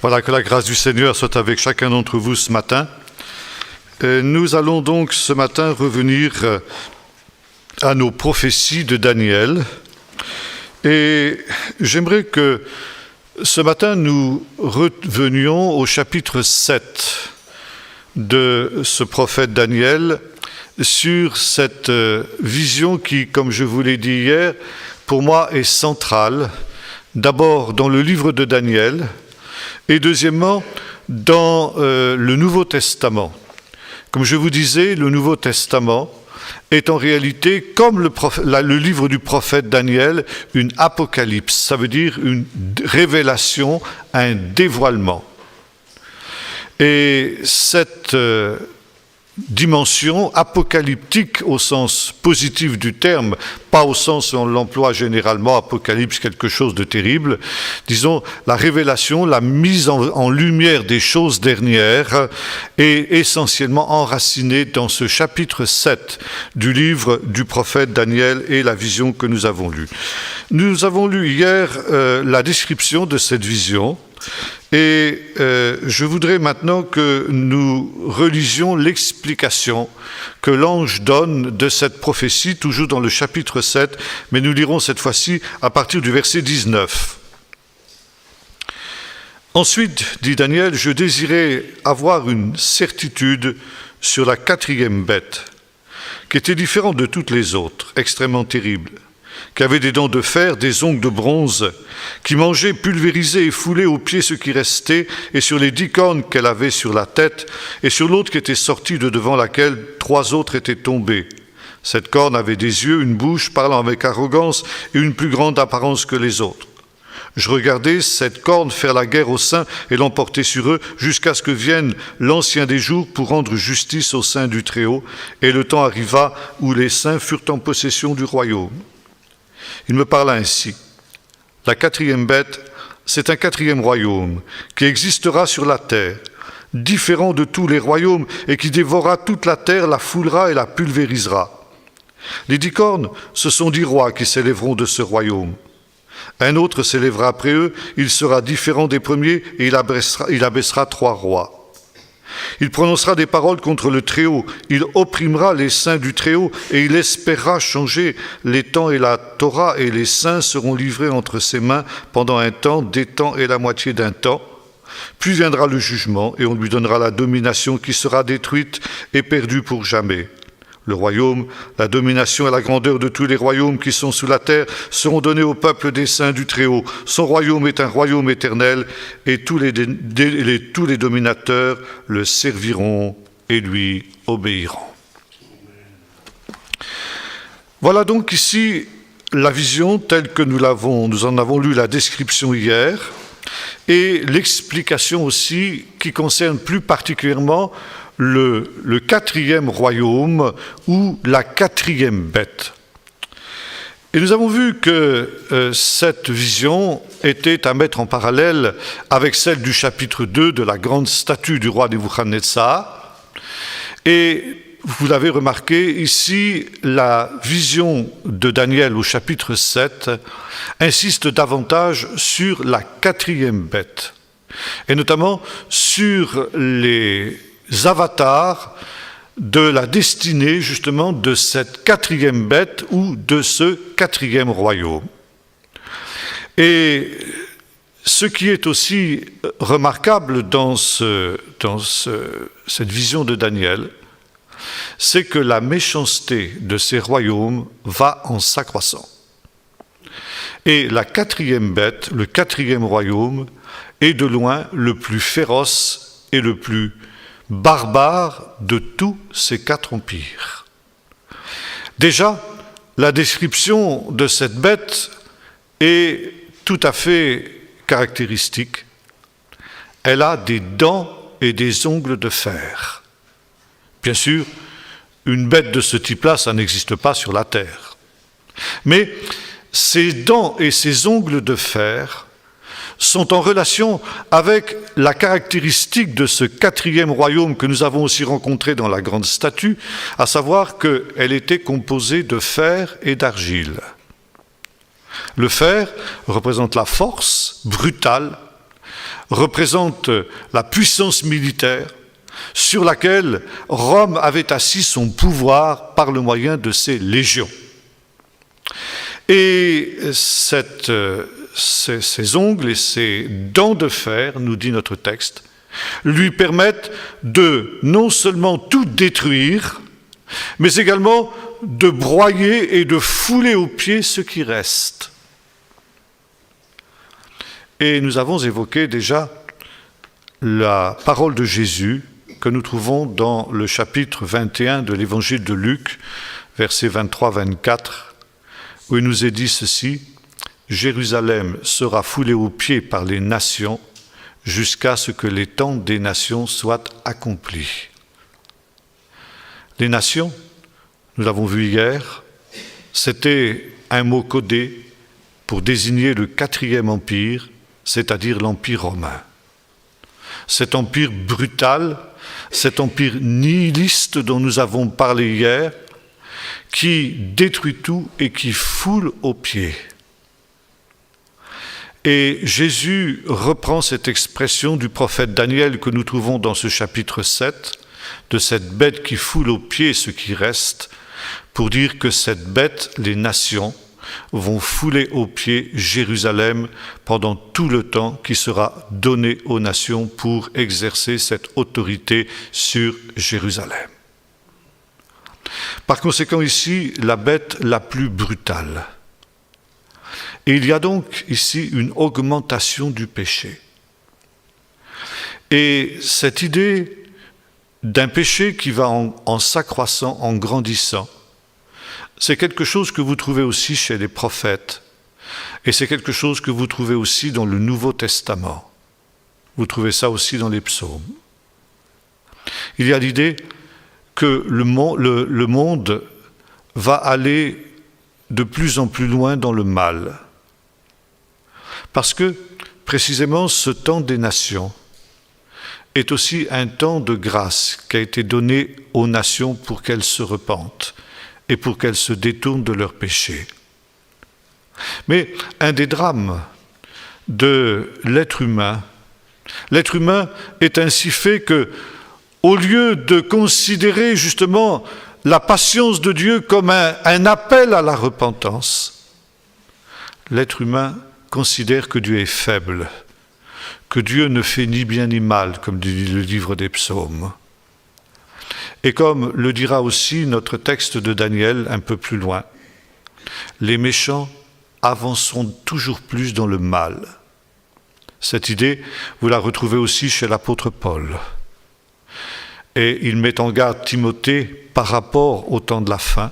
Voilà, que la grâce du Seigneur soit avec chacun d'entre vous ce matin. Nous allons donc ce matin revenir à nos prophéties de Daniel. Et j'aimerais que ce matin nous revenions au chapitre 7 de ce prophète Daniel sur cette vision qui, comme je vous l'ai dit hier, pour moi est centrale. D'abord dans le livre de Daniel et deuxièmement dans le Nouveau Testament. Comme je vous disais, le Nouveau Testament est en réalité, comme le livre du prophète Daniel, une apocalypse. Ça veut dire une révélation, un dévoilement. Et cette dimension apocalyptique au sens positif du terme, pas au sens où on l'emploie généralement, apocalypse, quelque chose de terrible, disons la révélation, la mise en lumière des choses dernières est essentiellement enracinée dans ce chapitre 7 du livre du prophète Daniel et la vision que nous avons lue. Nous avons lu hier la description de cette vision. Et je voudrais maintenant que nous relisions l'explication que l'ange donne de cette prophétie, toujours dans le chapitre 7, mais nous lirons cette fois-ci à partir du verset 19. Ensuite, dit Daniel, je désirais avoir une certitude sur la quatrième bête, qui était différente de toutes les autres, extrêmement terrible, qui avait des dents de fer, des ongles de bronze, qui mangeait, pulvérisait et foulait aux pieds ce qui restait, et sur les 10 cornes qu'elle avait sur la tête, et sur l'autre qui était sortie de devant laquelle 3 autres étaient tombés. Cette corne avait des yeux, une bouche, parlant avec arrogance, et une plus grande apparence que les autres. Je regardais cette corne faire la guerre aux saints et l'emporter sur eux, jusqu'à ce que vienne l'Ancien des jours pour rendre justice aux saints du Très-Haut, et le temps arriva où les saints furent en possession du royaume. Il me parla ainsi. La quatrième bête, c'est un quatrième royaume qui existera sur la terre, différent de tous les royaumes et qui dévorera toute la terre, la foulera et la pulvérisera. Les 10 cornes, ce sont 10 rois qui s'élèveront de ce royaume. Un autre s'élèvera après eux, il sera différent des premiers et il abaissera 3 rois. Il prononcera des paroles contre le Très-Haut, il opprimera les saints du Très-Haut et il espérera changer les temps et la Torah, et les saints seront livrés entre ses mains pendant un temps, des temps et la moitié d'un temps. Puis viendra le jugement et on lui donnera la domination qui sera détruite et perdue pour jamais. Le royaume, la domination et la grandeur de tous les royaumes qui sont sous la terre seront donnés au peuple des saints du Très-Haut. Son royaume est un royaume éternel et tous les dominateurs le serviront et lui obéiront. Voilà donc ici la vision telle que nous en avons lu la description hier et l'explication aussi qui concerne plus particulièrement le quatrième royaume ou la quatrième bête. Et nous avons vu que cette vision était à mettre en parallèle avec celle du chapitre 2 de la grande statue du roi Nebuchadnezzar. Et vous l'avez remarqué, ici, la vision de Daniel au chapitre 7 insiste davantage sur la quatrième bête, et notamment sur les avatars de la destinée justement de cette quatrième bête ou de ce quatrième royaume. Et ce qui est aussi remarquable dans cette vision de Daniel, c'est que la méchanceté de ces royaumes va en s'accroissant. Et la quatrième bête, le quatrième royaume, est de loin le plus féroce et le plus barbare de tous ces 4 empires. Déjà, la description de cette bête est tout à fait caractéristique. Elle a des dents et des ongles de fer. Bien sûr, une bête de ce type-là, ça n'existe pas sur la terre. Mais ces dents et ces ongles de fer sont en relation avec la caractéristique de ce quatrième royaume que nous avons aussi rencontré dans la grande statue, à savoir qu'elle était composée de fer et d'argile. Le fer représente la force brutale, représente la puissance militaire sur laquelle Rome avait assis son pouvoir par le moyen de ses légions. Et ces ongles et ces dents de fer, nous dit notre texte, lui permettent de non seulement tout détruire, mais également de broyer et de fouler aux pieds ce qui reste. Et nous avons évoqué déjà la parole de Jésus que nous trouvons dans le chapitre 21 de l'évangile de Luc, versets 23-24, où il nous est dit ceci: « Jérusalem sera foulée aux pieds par les nations jusqu'à ce que les temps des nations soient accomplis. » Les nations, nous l'avons vu hier, c'était un mot codé pour désigner le 4e empire, c'est-à-dire l'Empire romain. Cet empire brutal, cet empire nihiliste dont nous avons parlé hier, qui détruit tout et qui foule aux pieds. Et Jésus reprend cette expression du prophète Daniel que nous trouvons dans ce chapitre 7, de cette bête qui foule aux pieds ce qui reste, pour dire que cette bête, les nations, vont fouler aux pieds Jérusalem pendant tout le temps qui sera donné aux nations pour exercer cette autorité sur Jérusalem. Par conséquent, ici, la bête la plus brutale. Et il y a donc ici une augmentation du péché. Et cette idée d'un péché qui va en s'accroissant, en grandissant, c'est quelque chose que vous trouvez aussi chez les prophètes, et c'est quelque chose que vous trouvez aussi dans le Nouveau Testament. Vous trouvez ça aussi dans les psaumes. Il y a l'idée que le monde va aller de plus en plus loin dans le mal. Parce que, précisément, ce temps des nations est aussi un temps de grâce qui a été donné aux nations pour qu'elles se repentent et pour qu'elles se détournent de leurs péchés. Mais un des drames de l'être humain est ainsi fait que, au lieu de considérer justement la patience de Dieu comme un appel à la repentance, l'être humain considère que Dieu est faible, que Dieu ne fait ni bien ni mal, comme dit le livre des psaumes. Et comme le dira aussi notre texte de Daniel un peu plus loin, les méchants avanceront toujours plus dans le mal. Cette idée, vous la retrouvez aussi chez l'apôtre Paul. Et il met en garde Timothée par rapport au temps de la fin,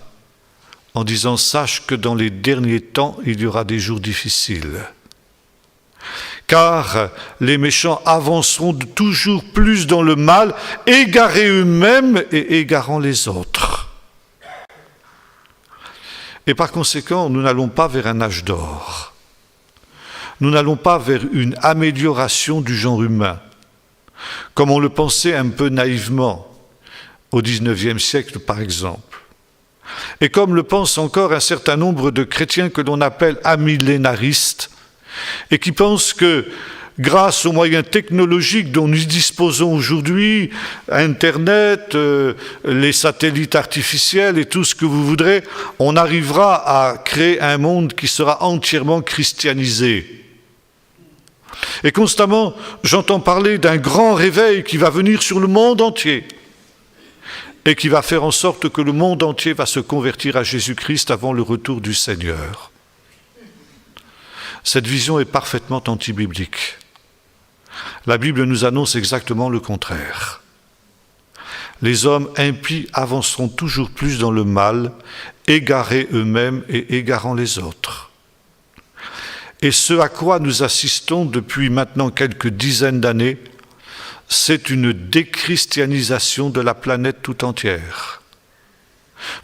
en disant « Sache que dans les derniers temps, il y aura des jours difficiles. Car les méchants avanceront toujours plus dans le mal, égarés eux-mêmes et égarant les autres. » Et par conséquent, nous n'allons pas vers un âge d'or. Nous n'allons pas vers une amélioration du genre humain, comme on le pensait un peu naïvement au XIXe siècle, par exemple. Et comme le pensent encore un certain nombre de chrétiens que l'on appelle amillénaristes, et qui pensent que, grâce aux moyens technologiques dont nous disposons aujourd'hui, Internet, les satellites artificiels et tout ce que vous voudrez, on arrivera à créer un monde qui sera entièrement christianisé. Et constamment, j'entends parler d'un grand réveil qui va venir sur le monde entier et qui va faire en sorte que le monde entier va se convertir à Jésus-Christ avant le retour du Seigneur. Cette vision est parfaitement antibiblique. La Bible nous annonce exactement le contraire. Les hommes impies avanceront toujours plus dans le mal, égarés eux-mêmes et égarant les autres. Et ce à quoi nous assistons depuis maintenant quelques dizaines d'années, c'est une déchristianisation de la planète tout entière.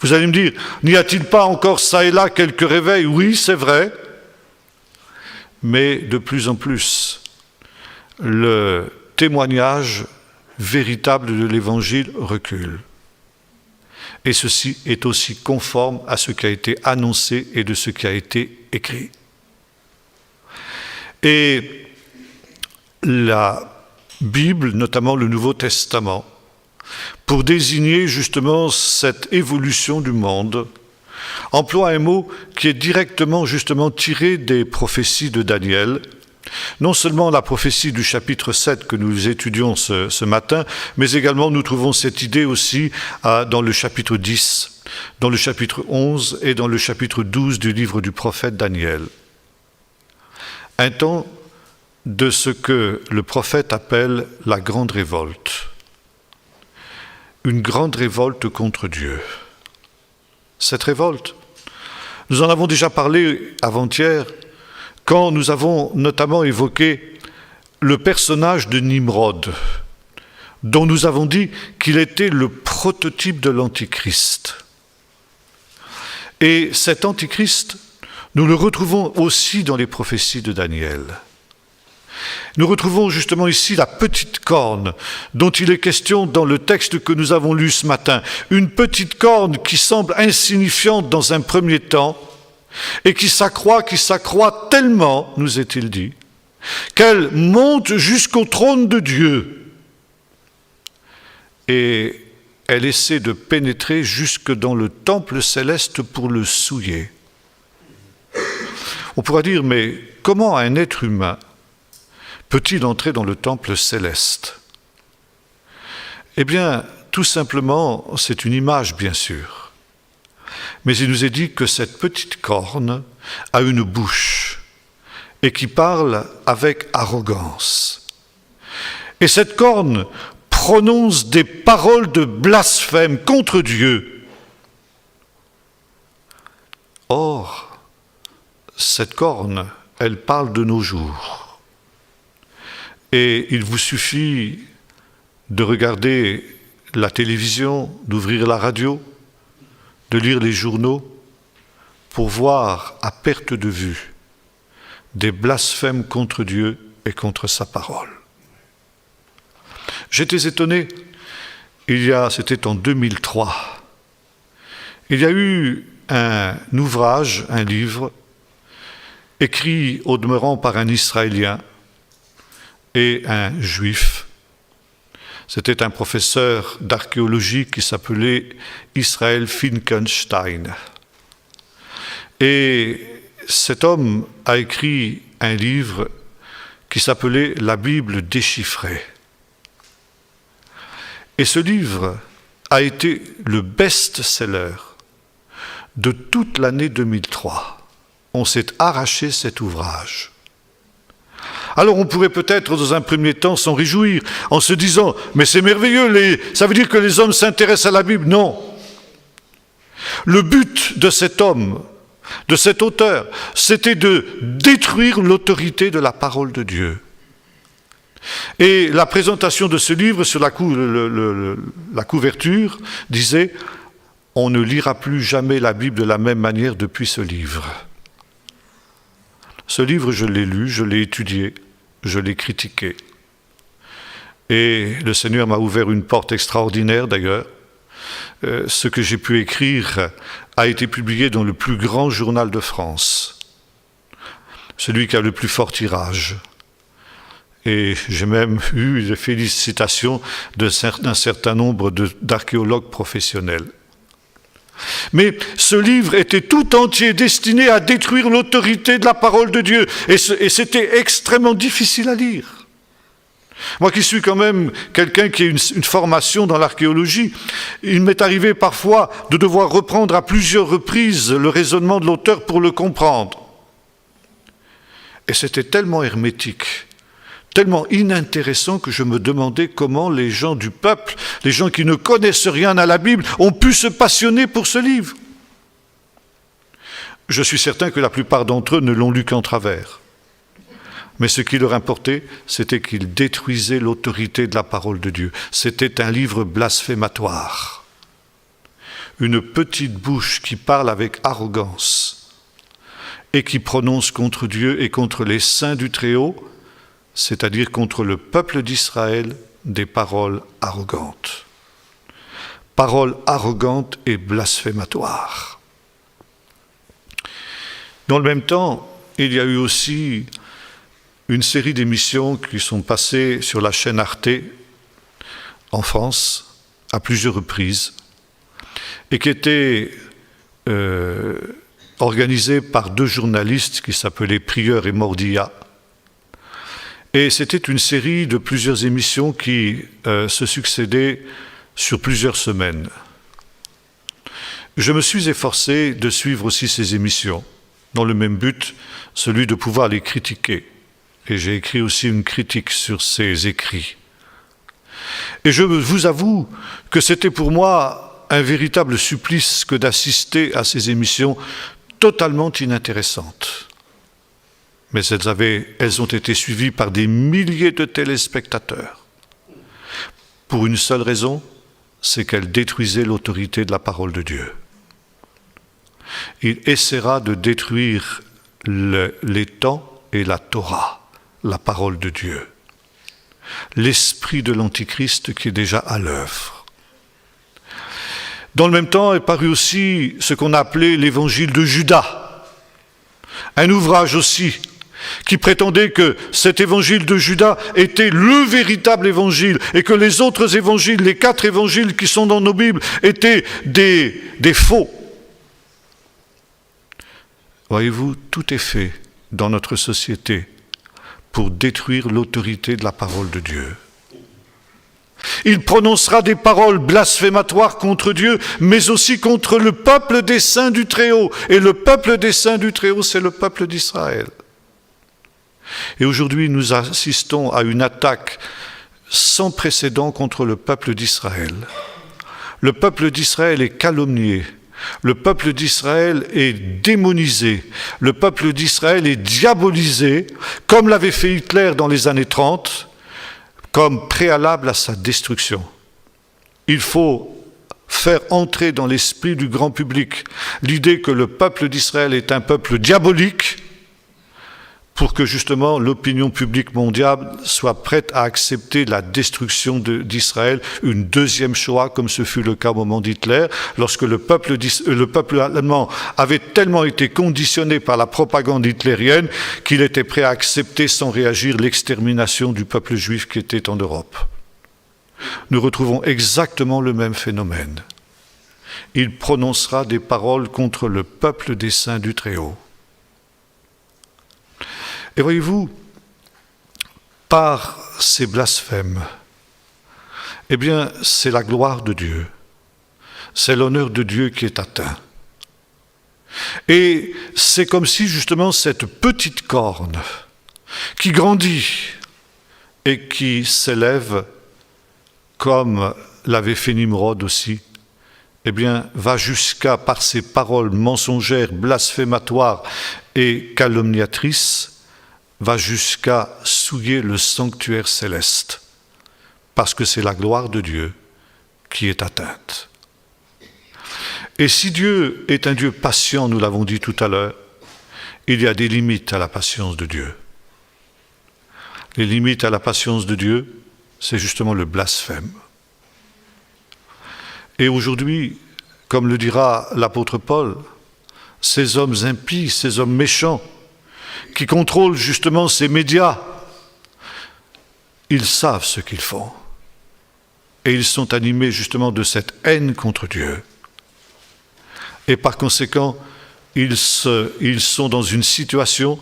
Vous allez me dire, n'y a-t-il pas encore ça et là quelques réveils? Oui, c'est vrai. Mais de plus en plus, le témoignage véritable de l'Évangile recule. Et ceci est aussi conforme à ce qui a été annoncé et de ce qui a été écrit. Et la Bible, notamment le Nouveau Testament, pour désigner justement cette évolution du monde, emploie un mot qui est directement justement tiré des prophéties de Daniel. Non seulement la prophétie du chapitre 7 que nous étudions ce matin, mais également nous trouvons cette idée aussi dans le chapitre 10, dans le chapitre 11 et dans le chapitre 12 du livre du prophète Daniel. Un temps de ce que le prophète appelle la grande révolte. Une grande révolte contre Dieu. Cette révolte, nous en avons déjà parlé avant-hier, quand nous avons notamment évoqué le personnage de Nimrod, dont nous avons dit qu'il était le prototype de l'Antichrist. Et cet Antichrist, nous le retrouvons aussi dans les prophéties de Daniel. Nous retrouvons justement ici la petite corne dont il est question dans le texte que nous avons lu ce matin. Une petite corne qui semble insignifiante dans un premier temps et qui s'accroît tellement, nous est-il dit, qu'elle monte jusqu'au trône de Dieu. Et elle essaie de pénétrer jusque dans le temple céleste pour le souiller. On pourra dire, mais comment un être humain peut-il entrer dans le temple céleste? Eh bien, tout simplement, c'est une image, bien sûr. Mais il nous est dit que cette petite corne a une bouche et qui parle avec arrogance. Et cette corne prononce des paroles de blasphème contre Dieu. Or, cette corne, elle parle de nos jours. Et il vous suffit de regarder la télévision, d'ouvrir la radio, de lire les journaux, pour voir à perte de vue des blasphèmes contre Dieu et contre sa parole. J'étais étonné, c'était en 2003, il y a eu un ouvrage, un livre, écrit au demeurant par un Israélien et un Juif. C'était un professeur d'archéologie qui s'appelait Israël Finkelstein. Et cet homme a écrit un livre qui s'appelait La Bible déchiffrée. Et ce livre a été le best-seller de toute l'année 2003. On s'est arraché cet ouvrage. Alors on pourrait peut-être dans un premier temps s'en réjouir en se disant « mais c'est merveilleux, ça veut dire que les hommes s'intéressent à la Bible ». Non. Le but de cet homme, de cet auteur, c'était de détruire l'autorité de la parole de Dieu. Et la présentation de ce livre sur la couverture disait « on ne lira plus jamais la Bible de la même manière depuis ce livre ». Ce livre, je l'ai lu, je l'ai étudié, je l'ai critiqué. Et le Seigneur m'a ouvert une porte extraordinaire d'ailleurs. Ce que j'ai pu écrire a été publié dans le plus grand journal de France, celui qui a le plus fort tirage. Et j'ai même eu les félicitations d'un certain nombre d'archéologues professionnels. Mais ce livre était tout entier destiné à détruire l'autorité de la parole de Dieu. Et c'était extrêmement difficile à lire. Moi qui suis quand même quelqu'un qui a une formation dans l'archéologie, il m'est arrivé parfois de devoir reprendre à plusieurs reprises le raisonnement de l'auteur pour le comprendre. Et c'était tellement hermétique, tellement inintéressant que je me demandais comment les gens du peuple, les gens qui ne connaissent rien à la Bible, ont pu se passionner pour ce livre. Je suis certain que la plupart d'entre eux ne l'ont lu qu'en travers. Mais ce qui leur importait, c'était qu'il détruisait l'autorité de la parole de Dieu. C'était un livre blasphématoire. Une petite bouche qui parle avec arrogance et qui prononce contre Dieu et contre les saints du Très-Haut, c'est-à-dire contre le peuple d'Israël, des paroles arrogantes. Paroles arrogantes et blasphématoires. Dans le même temps, il y a eu aussi une série d'émissions qui sont passées sur la chaîne Arte en France à plusieurs reprises et qui étaient organisées par deux journalistes qui s'appelaient Prieur et Mordilla. Et c'était une série de plusieurs émissions qui se succédaient sur plusieurs semaines. Je me suis efforcé de suivre aussi ces émissions, dans le même but, celui de pouvoir les critiquer. Et j'ai écrit aussi une critique sur ces écrits. Et je vous avoue que c'était pour moi un véritable supplice que d'assister à ces émissions totalement inintéressantes. Mais elles ont été suivies par des milliers de téléspectateurs. Pour une seule raison, c'est qu'elles détruisaient l'autorité de la parole de Dieu. Il essaiera de détruire les temps et la Torah, la parole de Dieu. L'esprit de l'Antichrist qui est déjà à l'œuvre. Dans le même temps est paru aussi ce qu'on a appelé l'évangile de Judas, un ouvrage aussi qui prétendait que cet évangile de Judas était le véritable évangile et que les autres évangiles, les 4 évangiles qui sont dans nos Bibles, étaient des faux. Voyez-vous, tout est fait dans notre société pour détruire l'autorité de la parole de Dieu. Il prononcera des paroles blasphématoires contre Dieu, mais aussi contre le peuple des saints du Très-Haut. Et le peuple des saints du Très-Haut, c'est le peuple d'Israël. Et aujourd'hui, nous assistons à une attaque sans précédent contre le peuple d'Israël. Le peuple d'Israël est calomnié. Le peuple d'Israël est démonisé. Le peuple d'Israël est diabolisé, comme l'avait fait Hitler dans les années 30, comme préalable à sa destruction. Il faut faire entrer dans l'esprit du grand public l'idée que le peuple d'Israël est un peuple diabolique pour que justement l'opinion publique mondiale soit prête à accepter la destruction d'Israël, une deuxième Shoah comme ce fut le cas au moment d'Hitler, lorsque le peuple allemand avait tellement été conditionné par la propagande hitlérienne qu'il était prêt à accepter sans réagir l'extermination du peuple juif qui était en Europe. Nous retrouvons exactement le même phénomène. Il prononcera des paroles contre le peuple des saints du Très-Haut. Et voyez-vous, par ces blasphèmes, eh bien, c'est la gloire de Dieu, c'est l'honneur de Dieu qui est atteint. Et c'est comme si justement cette petite corne qui grandit et qui s'élève, comme l'avait fait Nimrod aussi, eh bien, va jusqu'à, par ses paroles mensongères, blasphématoires et calomniatrices, va jusqu'à souiller le sanctuaire céleste, parce que c'est la gloire de Dieu qui est atteinte. Et si Dieu est un Dieu patient, nous l'avons dit tout à l'heure, il y a des limites à la patience de Dieu. Les limites à la patience de Dieu, c'est justement le blasphème. Et aujourd'hui, comme le dira l'apôtre Paul, ces hommes impies, ces hommes méchants, qui contrôlent justement ces médias, ils savent ce qu'ils font. Et ils sont animés justement de cette haine contre Dieu. Et par conséquent, ils sont dans une situation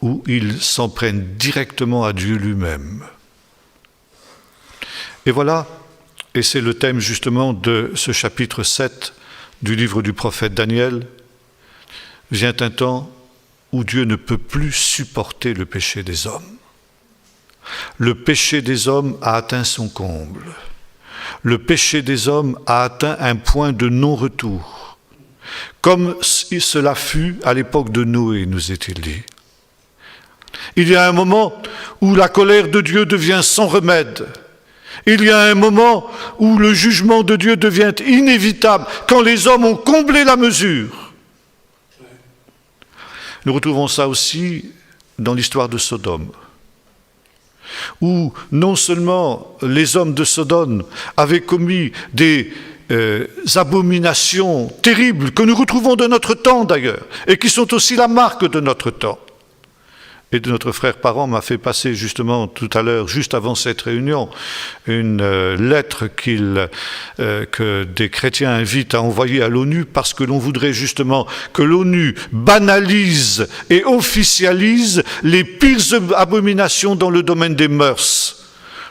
où ils s'en prennent directement à Dieu lui-même. Et voilà, et c'est le thème justement de ce chapitre 7 du livre du prophète Daniel, vient un temps où Dieu ne peut plus supporter le péché des hommes. Le péché des hommes a atteint son comble. Le péché des hommes a atteint un point de non-retour, comme cela fut à l'époque de Noé, nous est-il dit. Il y a un moment où la colère de Dieu devient sans remède. Il y a un moment où le jugement de Dieu devient inévitable, quand les hommes ont comblé la mesure. Nous retrouvons ça aussi dans l'histoire de Sodome, où non seulement les hommes de Sodome avaient commis des abominations terribles que nous retrouvons de notre temps d'ailleurs, et qui sont aussi la marque de notre temps, Et notre frère Parent m'a fait passer justement tout à l'heure, juste avant cette réunion, une lettre que des chrétiens invitent à envoyer à l'ONU parce que l'on voudrait justement que l'ONU banalise et officialise les pires abominations dans le domaine des mœurs,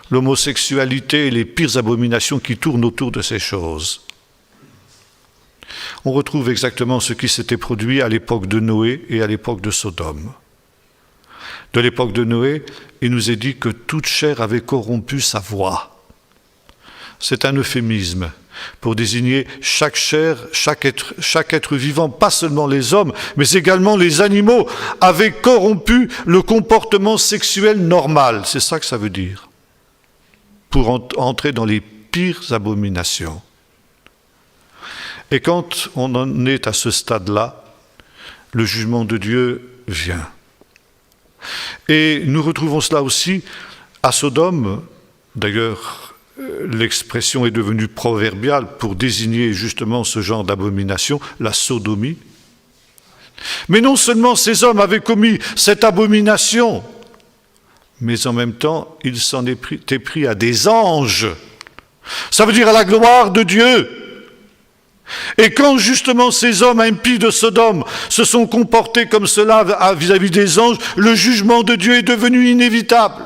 l'homosexualité et les pires abominations qui tournent autour de ces choses. On retrouve exactement ce qui s'était produit à l'époque de Noé et à l'époque de Sodome. De l'époque de Noé, il nous est dit que toute chair avait corrompu sa voix. C'est un euphémisme pour désigner chaque chair, chaque être vivant, pas seulement les hommes, mais également les animaux, avaient corrompu le comportement sexuel normal. C'est ça que ça veut dire. Pour entrer dans les pires abominations. Et quand on en est à ce stade-là, le jugement de Dieu vient. Et nous retrouvons cela aussi à Sodome. D'ailleurs, l'expression est devenue proverbiale pour désigner justement ce genre d'abomination, la sodomie. Mais non seulement ces hommes avaient commis cette abomination, mais en même temps, ils s'en étaient pris à des anges. Ça veut dire à la gloire de Dieu. Et quand justement ces hommes impies de Sodome se sont comportés comme cela vis-à-vis des anges, le jugement de Dieu est devenu inévitable.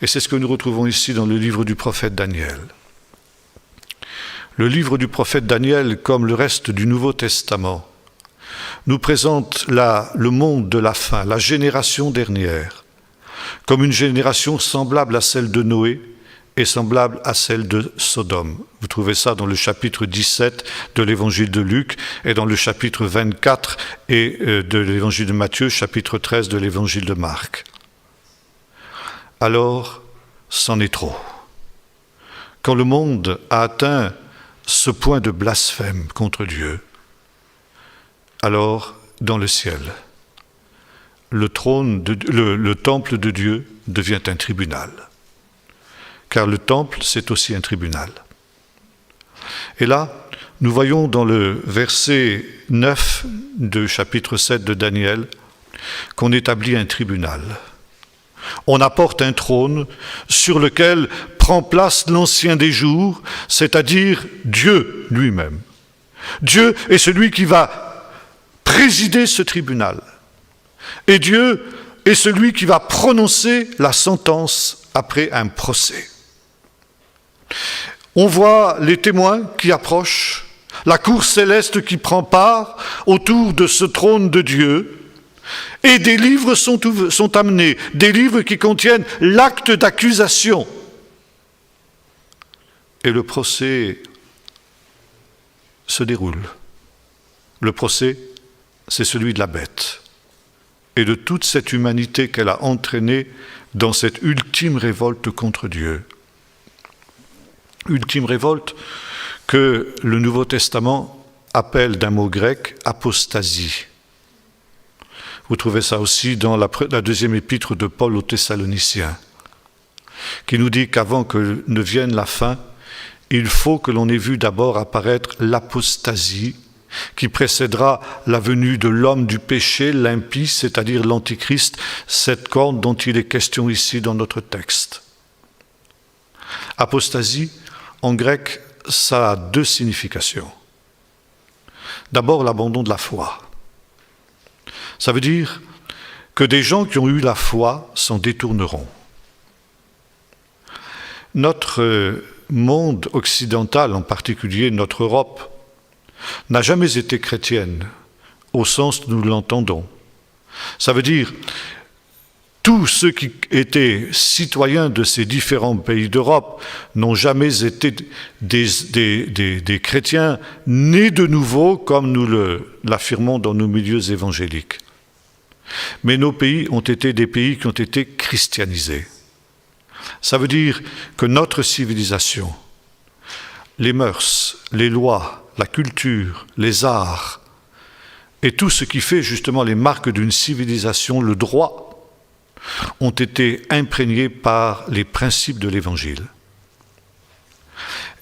Et c'est ce que nous retrouvons ici dans le livre du prophète Daniel. Le livre du prophète Daniel, comme le reste du Nouveau Testament, nous présente le monde de la fin, la génération dernière, comme une génération semblable à celle de Noé, est semblable à celle de Sodome. Vous trouvez ça dans le chapitre 17 de l'évangile de Luc et dans le chapitre 24 de l'évangile de Matthieu, chapitre 13 de l'évangile de Marc. Alors, c'en est trop. Quand le monde a atteint ce point de blasphème contre Dieu, alors, dans le ciel, le temple de Dieu devient un tribunal. Car le temple, c'est aussi un tribunal. Et là, nous voyons dans le verset 9 du chapitre 7 de Daniel qu'on établit un tribunal. On apporte un trône sur lequel prend place l'Ancien des jours, c'est-à-dire Dieu lui-même. Dieu est celui qui va présider ce tribunal. Et Dieu est celui qui va prononcer la sentence après un procès. On voit les témoins qui approchent, la cour céleste qui prend part autour de ce trône de Dieu, et des livres sont amenés, des livres qui contiennent l'acte d'accusation. Et le procès se déroule. Le procès, c'est celui de la bête et de toute cette humanité qu'elle a entraînée dans cette ultime révolte contre Dieu. Ultime révolte que le Nouveau Testament appelle d'un mot grec apostasie. Vous trouvez ça aussi dans la deuxième épître de Paul aux Thessaloniciens, qui nous dit qu'avant que ne vienne la fin, il faut que l'on ait vu d'abord apparaître l'apostasie, qui précédera la venue de l'homme du péché, l'impie, c'est-à-dire l'antichrist, cette corne dont il est question ici dans notre texte. Apostasie, en grec, ça a deux significations. D'abord, l'abandon de la foi. Ça veut dire que des gens qui ont eu la foi s'en détourneront. Notre monde occidental, en particulier notre Europe, n'a jamais été chrétienne, au sens où nous l'entendons. Ça veut dire tous ceux qui étaient citoyens de ces différents pays d'Europe n'ont jamais été des chrétiens nés de nouveau, comme nous l'affirmons dans nos milieux évangéliques. Mais nos pays ont été des pays qui ont été christianisés. Ça veut dire que notre civilisation, les mœurs, les lois, la culture, les arts, et tout ce qui fait justement les marques d'une civilisation, le droit, ont été imprégnés par les principes de l'Évangile.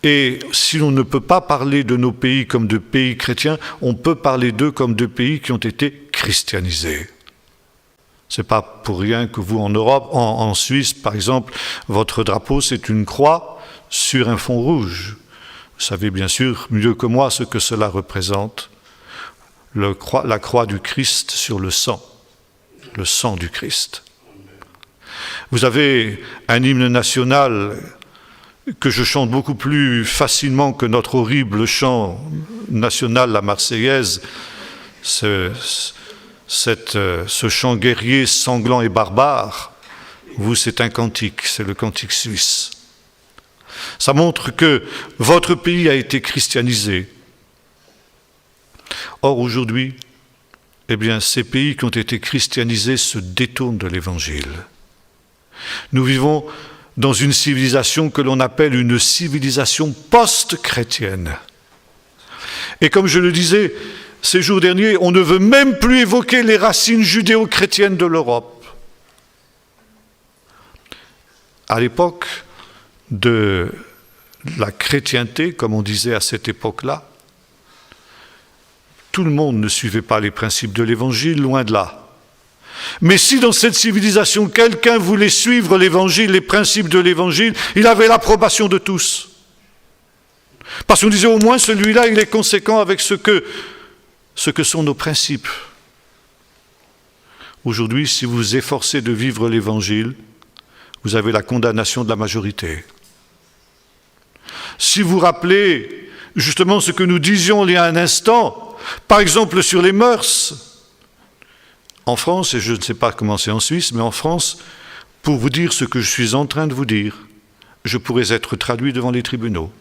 Et si l'on ne peut pas parler de nos pays comme de pays chrétiens, on peut parler d'eux comme de pays qui ont été christianisés. Ce n'est pas pour rien que vous, en Europe, en Suisse, par exemple, votre drapeau, c'est une croix sur un fond rouge. Vous savez bien sûr mieux que moi ce que cela représente. La croix du Christ sur le sang du Christ. Vous avez un hymne national que je chante beaucoup plus facilement que notre horrible chant national, la Marseillaise, ce chant guerrier, sanglant et barbare. Vous, c'est un cantique, c'est le cantique suisse. Ça montre que votre pays a été christianisé. Or, aujourd'hui, eh bien, ces pays qui ont été christianisés se détournent de l'Évangile. Nous vivons dans une civilisation que l'on appelle une civilisation post-chrétienne. Et comme je le disais ces jours derniers, on ne veut même plus évoquer les racines judéo-chrétiennes de l'Europe. À l'époque de la chrétienté, comme on disait à cette époque-là, tout le monde ne suivait pas les principes de l'Évangile, loin de là. Mais si dans cette civilisation, quelqu'un voulait suivre l'Évangile, les principes de l'Évangile, il avait l'approbation de tous. Parce qu'on disait au moins celui-là, il est conséquent avec ce que sont nos principes. Aujourd'hui, si vous vous efforcez de vivre l'Évangile, vous avez la condamnation de la majorité. Si vous rappelez justement ce que nous disions il y a un instant, par exemple sur les mœurs, en France, et je ne sais pas comment c'est en Suisse, mais en France, pour vous dire ce que je suis en train de vous dire, je pourrais être traduit devant les tribunaux,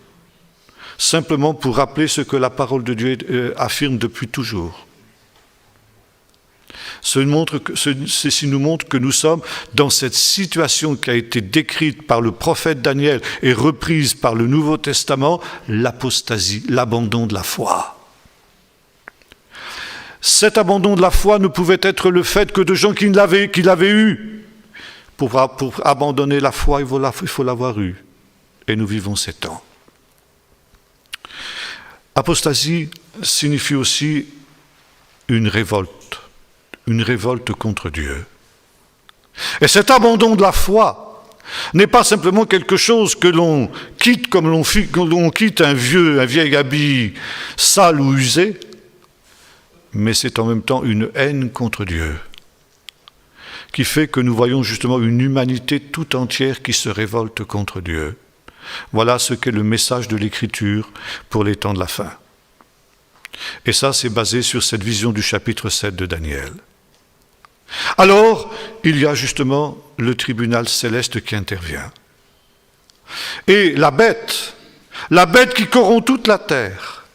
simplement pour rappeler ce que la parole de Dieu affirme depuis toujours. Ceci nous montre que nous sommes dans cette situation qui a été décrite par le prophète Daniel et reprise par le Nouveau Testament, l'apostasie, l'abandon de la foi. Cet abandon de la foi ne pouvait être le fait que de gens qui l'avaient eu. Pour abandonner la foi, il faut l'avoir eu. Et nous vivons ces temps. Apostasie signifie aussi une révolte contre Dieu. Et cet abandon de la foi n'est pas simplement quelque chose que l'on quitte comme l'on quitte un vieil habit sale ou usé, mais c'est en même temps une haine contre Dieu, qui fait que nous voyons justement une humanité tout entière qui se révolte contre Dieu. Voilà ce qu'est le message de l'Écriture pour les temps de la fin. Et ça, c'est basé sur cette vision du chapitre 7 de Daniel. Alors, il y a justement le tribunal céleste qui intervient. Et la bête qui corrompt toute la terre,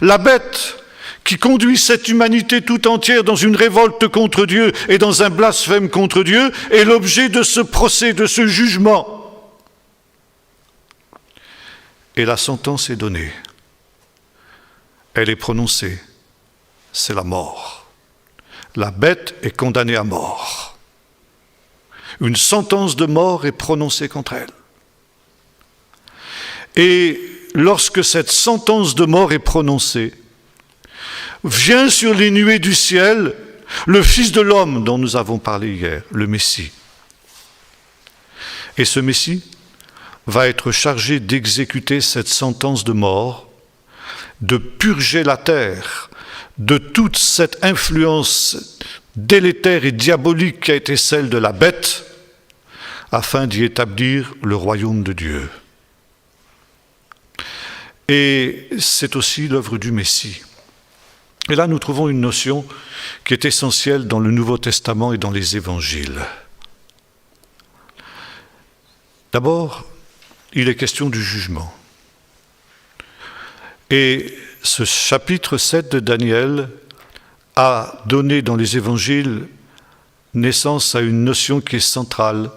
la bête qui conduit cette humanité tout entière dans une révolte contre Dieu et dans un blasphème contre Dieu, est l'objet de ce procès, de ce jugement. Et la sentence est donnée. Elle est prononcée. C'est la mort. La bête est condamnée à mort. Une sentence de mort est prononcée contre elle. Et lorsque cette sentence de mort est prononcée, vient sur les nuées du ciel le Fils de l'homme dont nous avons parlé hier, le Messie. Et ce Messie va être chargé d'exécuter cette sentence de mort, de purger la terre de toute cette influence délétère et diabolique qui a été celle de la bête, afin d'y établir le royaume de Dieu. Et c'est aussi l'œuvre du Messie. Et là, nous trouvons une notion qui est essentielle dans le Nouveau Testament et dans les Évangiles. D'abord, il est question du jugement. Et ce chapitre 7 de Daniel a donné dans les Évangiles naissance à une notion qui est centrale,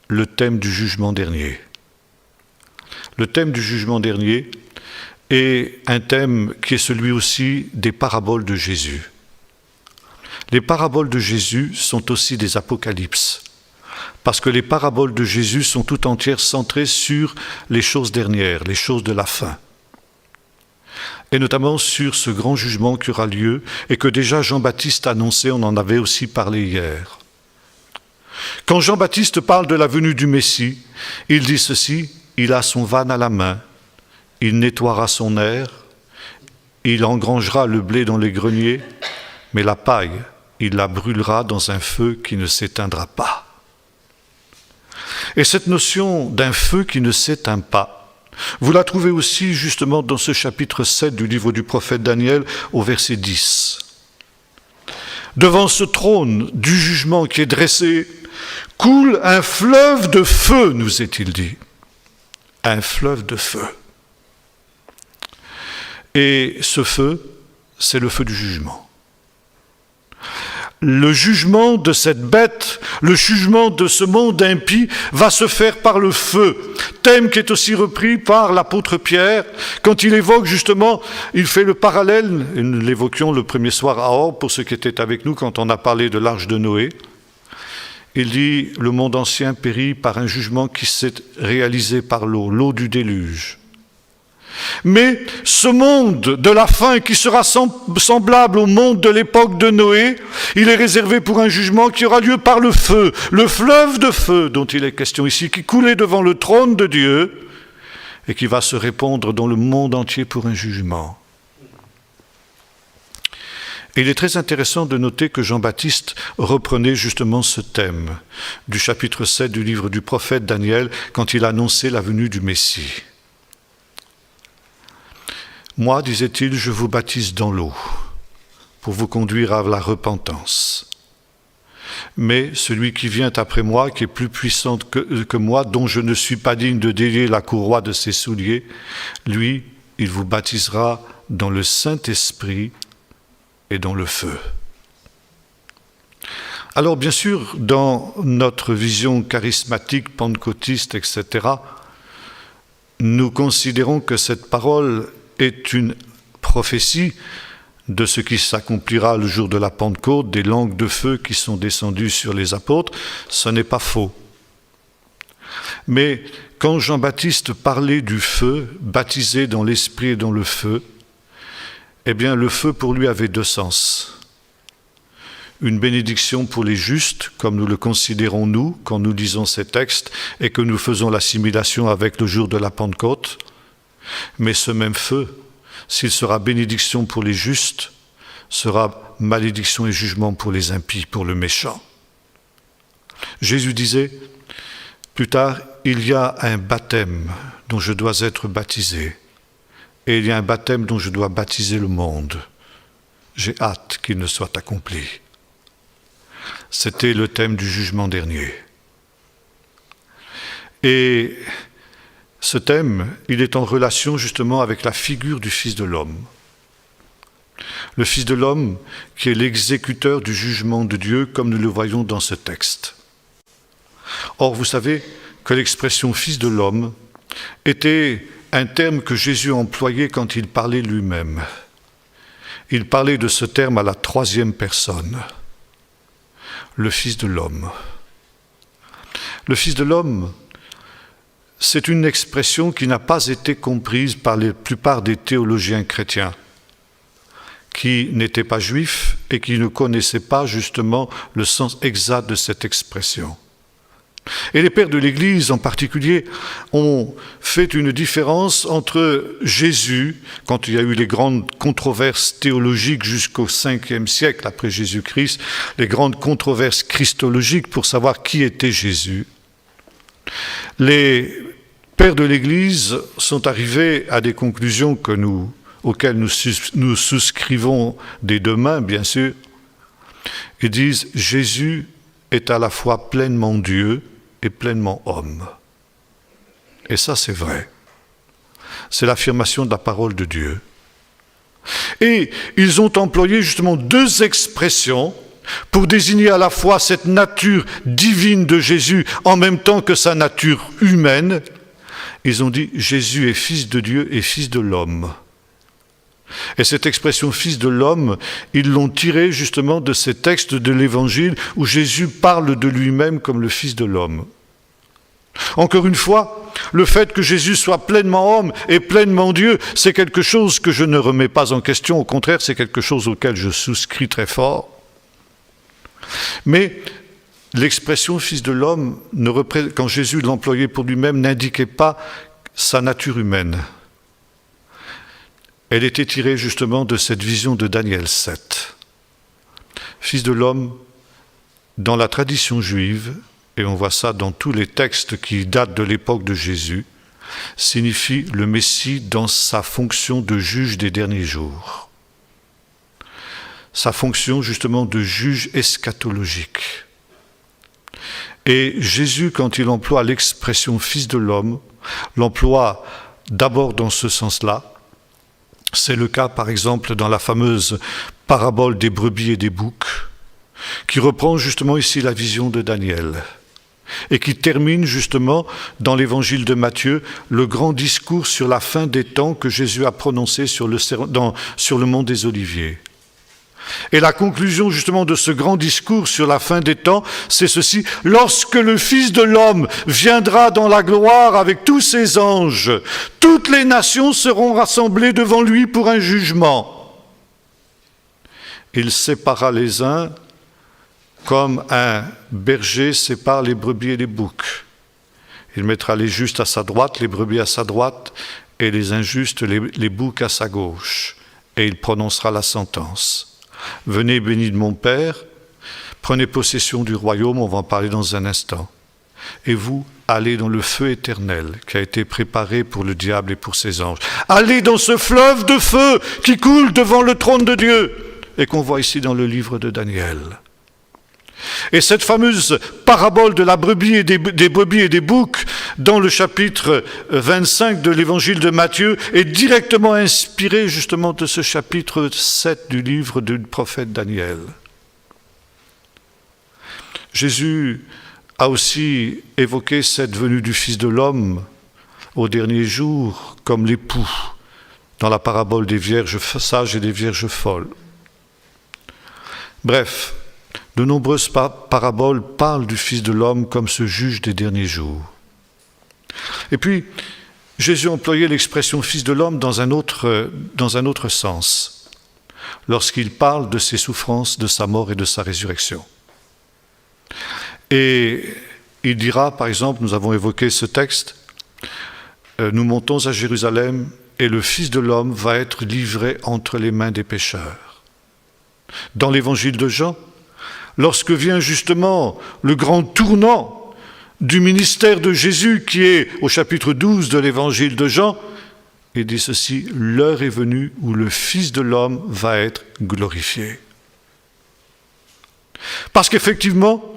le thème du jugement dernier. Le thème du jugement dernier est un thème qui est celui aussi des paraboles de Jésus. Les paraboles de Jésus sont aussi des apocalypses, parce que les paraboles de Jésus sont tout entières centrées sur les choses dernières, les choses de la fin. et notamment sur ce grand jugement qui aura lieu et que déjà Jean-Baptiste a annoncé, on en avait aussi parlé hier. Quand Jean-Baptiste parle de la venue du Messie, il dit ceci: il a son vanne à la main, il nettoiera son aire, il engrangera le blé dans les greniers, mais la paille, il la brûlera dans un feu qui ne s'éteindra pas. Et cette notion d'un feu qui ne s'éteint pas, vous la trouvez aussi justement dans ce chapitre 7 du livre du prophète Daniel au verset 10. Devant ce trône du jugement qui est dressé, coule un fleuve de feu, nous est-il dit. Un fleuve de feu. Et ce feu, c'est le feu du jugement. Le jugement de cette bête, le jugement de ce monde impie va se faire par le feu. Thème qui est aussi repris par l'apôtre Pierre quand il évoque justement, il fait le parallèle, et nous l'évoquions le premier soir à Orbe pour ceux qui étaient avec nous quand on a parlé de l'arche de Noé. Il dit, le monde ancien périt par un jugement qui s'est réalisé par l'eau du déluge. Mais ce monde de la fin qui sera semblable au monde de l'époque de Noé, il est réservé pour un jugement qui aura lieu par le feu, le fleuve de feu dont il est question ici, qui coulait devant le trône de Dieu et qui va se répandre dans le monde entier pour un jugement. Et il est très intéressant de noter que Jean-Baptiste reprenait justement ce thème du chapitre 7 du livre du prophète Daniel quand il annonçait la venue du Messie. Moi, disait-il, je vous baptise dans l'eau pour vous conduire à la repentance. Mais celui qui vient après moi, qui est plus puissant que moi, dont je ne suis pas digne de délier la courroie de ses souliers, lui, il vous baptisera dans le Saint-Esprit et dans le feu. Alors bien sûr, dans notre vision charismatique, pentecôtiste, etc., nous considérons que cette parole est une prophétie de ce qui s'accomplira le jour de la Pentecôte, des langues de feu qui sont descendues sur les apôtres. Ce n'est pas faux. Mais quand Jean-Baptiste parlait du feu, baptisé dans l'esprit et dans le feu, eh bien le feu pour lui avait deux sens. Une bénédiction pour les justes, comme nous le considérons nous, quand nous lisons ces textes et que nous faisons l'assimilation avec le jour de la Pentecôte. Mais ce même feu, s'il sera bénédiction pour les justes, sera malédiction et jugement pour les impies, pour le méchant. Jésus disait, plus tard, il y a un baptême dont je dois être baptisé, et il y a un baptême dont je dois baptiser le monde. J'ai hâte qu'il ne soit accompli. C'était le thème du jugement dernier. Et ce thème, il est en relation justement avec la figure du Fils de l'homme. Le Fils de l'homme qui est l'exécuteur du jugement de Dieu, comme nous le voyons dans ce texte. Or, vous savez que l'expression Fils de l'homme était un terme que Jésus employait quand il parlait lui-même. Il parlait de ce terme à la troisième personne. Le Fils de l'homme. Le Fils de l'homme, c'est une expression qui n'a pas été comprise par la plupart des théologiens chrétiens, qui n'étaient pas juifs et qui ne connaissaient pas justement le sens exact de cette expression. Et les pères de l'Église en particulier ont fait une différence entre Jésus, quand il y a eu les grandes controverses théologiques jusqu'au 5e siècle après Jésus-Christ, les grandes controverses christologiques pour savoir qui était Jésus. Les pères de l'Église sont arrivés à des conclusions auxquelles nous souscrivons des deux mains, bien sûr. Ils disent « Jésus est à la fois pleinement Dieu et pleinement homme ». Et ça, c'est vrai. C'est l'affirmation de la parole de Dieu. Et ils ont employé justement deux expressions pour désigner à la fois cette nature divine de Jésus en même temps que sa nature humaine. Ils ont dit « Jésus est fils de Dieu et fils de l'homme ». Et cette expression « fils de l'homme », ils l'ont tirée justement de ces textes de l'Évangile où Jésus parle de lui-même comme le fils de l'homme. Encore une fois, le fait que Jésus soit pleinement homme et pleinement Dieu, c'est quelque chose que je ne remets pas en question, au contraire, c'est quelque chose auquel je souscris très fort. Mais l'expression « fils de l'homme », quand Jésus l'employait pour lui-même, n'indiquait pas sa nature humaine. Elle était tirée justement de cette vision de Daniel 7. Fils de l'homme, dans la tradition juive, et on voit ça dans tous les textes qui datent de l'époque de Jésus, signifie le Messie dans sa fonction de juge des derniers jours. Sa fonction justement de juge eschatologique. Et Jésus, quand il emploie l'expression « fils de l'homme », l'emploie d'abord dans ce sens-là. C'est le cas, par exemple, dans la fameuse parabole des brebis et des boucs, qui reprend justement ici la vision de Daniel, et qui termine justement dans l'évangile de Matthieu, le grand discours sur la fin des temps que Jésus a prononcé sur le mont des Oliviers. Et la conclusion justement de ce grand discours sur la fin des temps, c'est ceci: lorsque le Fils de l'homme viendra dans la gloire avec tous ses anges, toutes les nations seront rassemblées devant lui pour un jugement. Il séparera les uns comme un berger sépare les brebis et les boucs. Il mettra les justes à sa droite, les brebis à sa droite, et les injustes, les boucs à sa gauche. Et il prononcera la sentence. Venez bénis de mon Père, prenez possession du royaume, on va en parler dans un instant. Et vous, allez dans le feu éternel qui a été préparé pour le diable et pour ses anges. Allez dans ce fleuve de feu qui coule devant le trône de Dieu et qu'on voit ici dans le livre de Daniel. Et cette fameuse parabole de la brebis et des brebis et des boucs dans le chapitre 25 de l'évangile de Matthieu est directement inspirée justement de ce chapitre 7 du livre du prophète Daniel. Jésus a aussi évoqué cette venue du Fils de l'homme au dernier jour comme l'époux dans la parabole des vierges sages et des vierges folles. Bref, de nombreuses paraboles parlent du Fils de l'homme comme ce juge des derniers jours. Et puis, Jésus employait l'expression « Fils de l'homme » dans un autre sens, lorsqu'il parle de ses souffrances, de sa mort et de sa résurrection. Et il dira, par exemple, nous avons évoqué ce texte, « Nous montons à Jérusalem et le Fils de l'homme va être livré entre les mains des pécheurs. » Dans l'évangile de Jean, lorsque vient justement le grand tournant du ministère de Jésus qui est au chapitre 12 de l'évangile de Jean, il dit ceci: « L'heure est venue où le Fils de l'homme va être glorifié. » Parce qu'effectivement,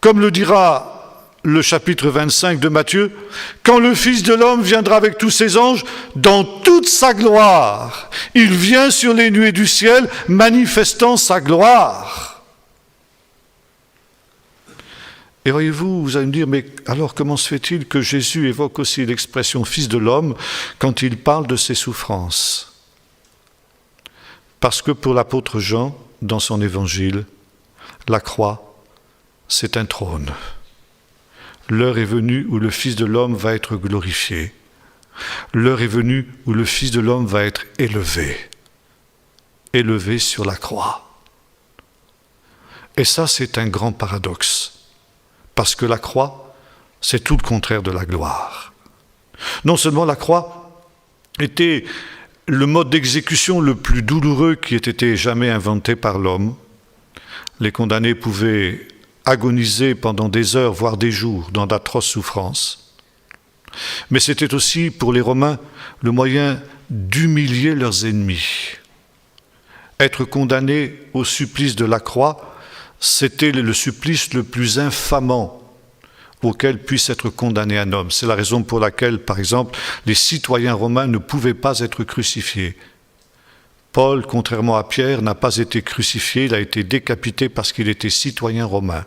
comme le dira le chapitre 25 de Matthieu, quand le Fils de l'homme viendra avec tous ses anges, dans toute sa gloire, il vient sur les nuées du ciel manifestant sa gloire. Et voyez-vous, vous allez me dire, mais alors comment se fait-il que Jésus évoque aussi l'expression « Fils de l'homme » quand il parle de ses souffrances? Parce que pour l'apôtre Jean, dans son évangile, la croix, c'est un trône. L'heure est venue où le Fils de l'homme va être glorifié. L'heure est venue où le Fils de l'homme va être élevé sur la croix. Et ça, c'est un grand paradoxe. Parce que la croix, c'est tout le contraire de la gloire. Non seulement la croix était le mode d'exécution le plus douloureux qui ait été jamais inventé par l'homme. Les condamnés pouvaient agoniser pendant des heures, voire des jours, dans d'atroces souffrances. Mais c'était aussi, pour les Romains, le moyen d'humilier leurs ennemis. Être condamné au supplice de la croix, c'était le supplice le plus infamant auquel puisse être condamné un homme. C'est la raison pour laquelle, par exemple, les citoyens romains ne pouvaient pas être crucifiés. Paul, contrairement à Pierre, n'a pas été crucifié, il a été décapité parce qu'il était citoyen romain.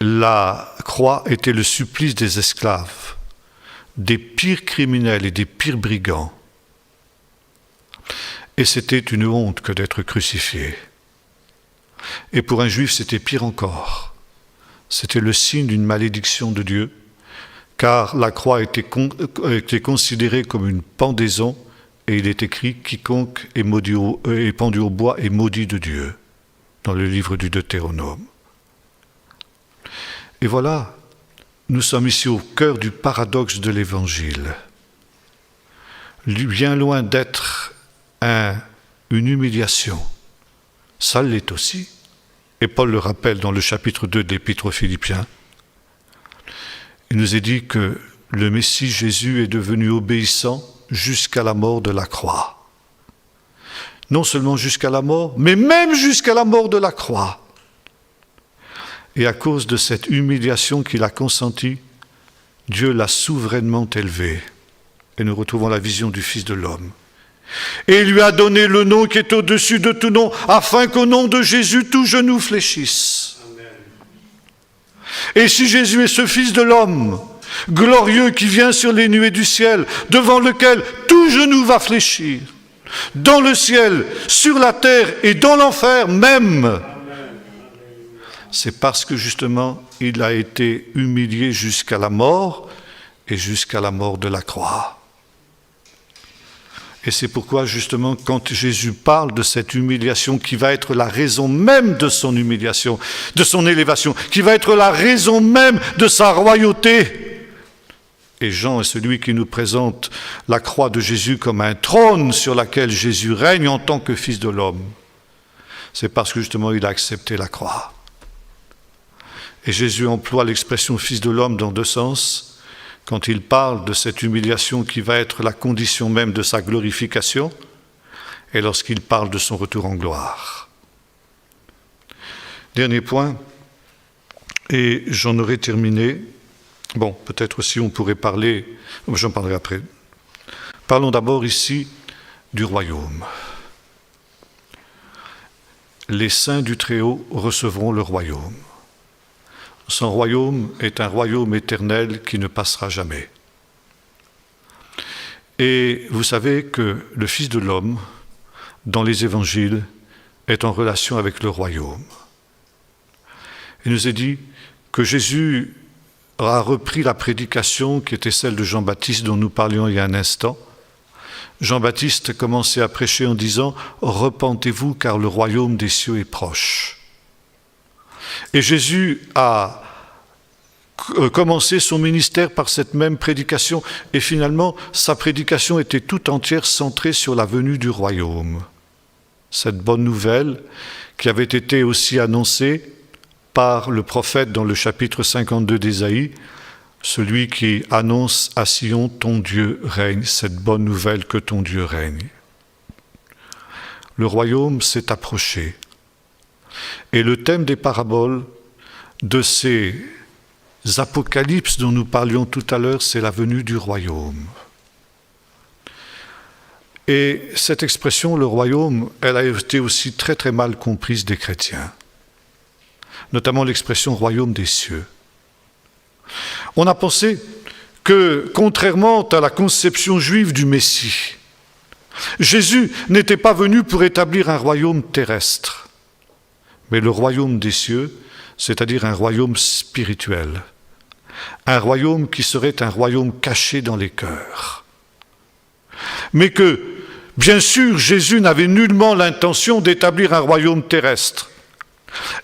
La croix était le supplice des esclaves, des pires criminels et des pires brigands. Et c'était une honte que d'être crucifié. Et pour un juif, c'était pire encore. C'était le signe d'une malédiction de Dieu car la croix était considérée comme une pendaison, et il est écrit « Quiconque est pendu au bois est maudit de Dieu » dans le livre du Deutéronome. Et voilà, nous sommes ici au cœur du paradoxe de l'Évangile. Bien loin d'être une humiliation, ça l'est aussi. Et Paul le rappelle dans le chapitre 2 de l'Épître aux Philippiens. Il nous est dit que le Messie Jésus est devenu obéissant jusqu'à la mort de la croix. Non seulement jusqu'à la mort, mais même jusqu'à la mort de la croix. Et à cause de cette humiliation qu'il a consentie, Dieu l'a souverainement élevé. Et nous retrouvons la vision du Fils de l'homme. Et il lui a donné le nom qui est au-dessus de tout nom, afin qu'au nom de Jésus, tout genou fléchisse. Amen. Et si Jésus est ce Fils de l'homme, glorieux qui vient sur les nuées du ciel, devant lequel tout genou va fléchir, dans le ciel, sur la terre et dans l'enfer même, c'est parce que justement, il a été humilié jusqu'à la mort et jusqu'à la mort de la croix. Et c'est pourquoi, justement, quand Jésus parle de cette humiliation qui va être la raison même de son humiliation, de son élévation, qui va être la raison même de sa royauté. Et Jean est celui qui nous présente la croix de Jésus comme un trône sur lequel Jésus règne en tant que Fils de l'homme. C'est parce que, justement, il a accepté la croix. Et Jésus emploie l'expression « Fils de l'homme » dans deux sens. Quand il parle de cette humiliation qui va être la condition même de sa glorification, et lorsqu'il parle de son retour en gloire. Dernier point, et j'en aurai terminé. Bon, peut-être aussi on pourrait parler, j'en parlerai après. Parlons d'abord ici du royaume. Les saints du Très-Haut recevront le royaume. Son royaume est un royaume éternel qui ne passera jamais. Et vous savez que le Fils de l'homme, dans les évangiles, est en relation avec le royaume. Il nous est dit que Jésus a repris la prédication qui était celle de Jean-Baptiste dont nous parlions il y a un instant. Jean-Baptiste commençait à prêcher en disant « Repentez-vous car le royaume des cieux est proche ». Et Jésus a commencé son ministère par cette même prédication, et finalement, sa prédication était tout entière centrée sur la venue du royaume. Cette bonne nouvelle qui avait été aussi annoncée par le prophète dans le chapitre 52 d'Ésaïe, celui qui annonce à Sion « Ton Dieu règne », cette bonne nouvelle que ton Dieu règne. Le royaume s'est approché. Et le thème des paraboles, de ces apocalypses dont nous parlions tout à l'heure, c'est la venue du royaume. Et cette expression, le royaume, elle a été aussi très très mal comprise des chrétiens, notamment l'expression royaume des cieux. On a pensé que, contrairement à la conception juive du Messie, Jésus n'était pas venu pour établir un royaume terrestre, mais le royaume des cieux, c'est-à-dire un royaume spirituel, un royaume qui serait un royaume caché dans les cœurs. Mais que, bien sûr, Jésus n'avait nullement l'intention d'établir un royaume terrestre.